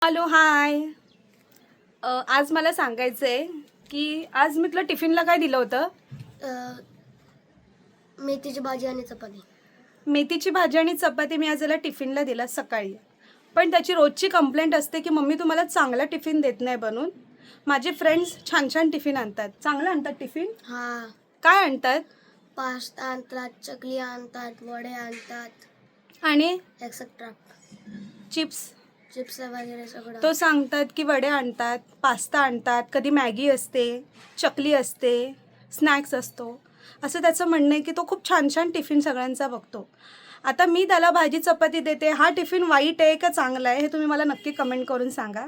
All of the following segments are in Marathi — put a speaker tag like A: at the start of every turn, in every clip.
A: Hello hi. आज मला सांगायचं आहे की आज मी तुला टिफिनला काय दिलं होतं.
B: मेथीची भाजी आणि चपाती.
A: मेथीची भाजी आणि चपाती मी आज याला टिफिनला दिला सकाळी. पण त्याची रोजची कंप्लेंट असते की मम्मी तुम्हाला चांगला टिफिन देत नाही बनवून. माझे फ्रेंड्स छान छान टिफिन आणतात, चांगलं आणतात टिफिन.
B: हा,
A: काय आणतात?
B: पास्ता आणतात, चकली आणतात, वडे आणतात
A: आणि
B: एक्सेट्रा.
A: चिप्स.
B: चिप्स वगैरे सगळं.
A: तो सांगतात की वडे आणतात, पास्ता आणतात, कधी मॅगी असते, चकली असते, स्नॅक्स असतो. असं त्याचं म्हणणं आहे की तो खूप छान छान टिफिन सगळ्यांचा बघतो. आता मी त्याला भाजी चपाती देते, हा टिफिन वाईट आहे का चांगला आहे हे तुम्ही मला नक्की कमेंट करून सांगा.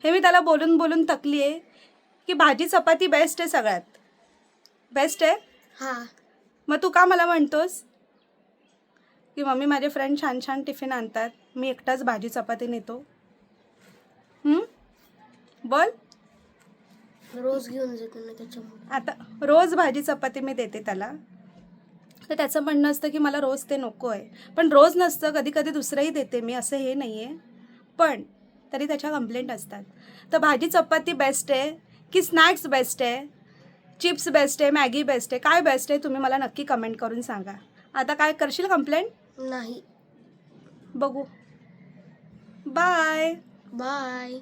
A: हे मी त्याला बोलून बोलून थकली आहे की भाजी चपाती बेस्ट आहे, सगळ्यात बेस्ट आहे.
B: हा,
A: मग तू का मला म्हणतोस की मम्मी माझे फ्रेंड छान छान टिफिन आणतात, मी एकटाच भाजी चपाती नेतो? बोल.
B: रोज घेऊन जातो ना त्याच्यामुळे.
A: आता रोज भाजी चपाती मी देते त्याला, तर त्याचं म्हणणं असतं की मला रोज ते नको आहे. पण रोज नसतं, कधी कधी दुसरंही देते मी, असं हे नाही आहे. पण तरी त्याच्या कंप्लेंट असतात. तर भाजी चपाती बेस्ट आहे की स्नॅक्स बेस्ट आहे, चिप्स बेस्ट आहे, मॅगी बेस्ट आहे, काय बेस्ट आहे तुम्ही मला नक्की कमेंट करून सांगा. आता काय करशील कंप्लेंट?
B: नाही.
A: बघू. बाय.
B: बाय.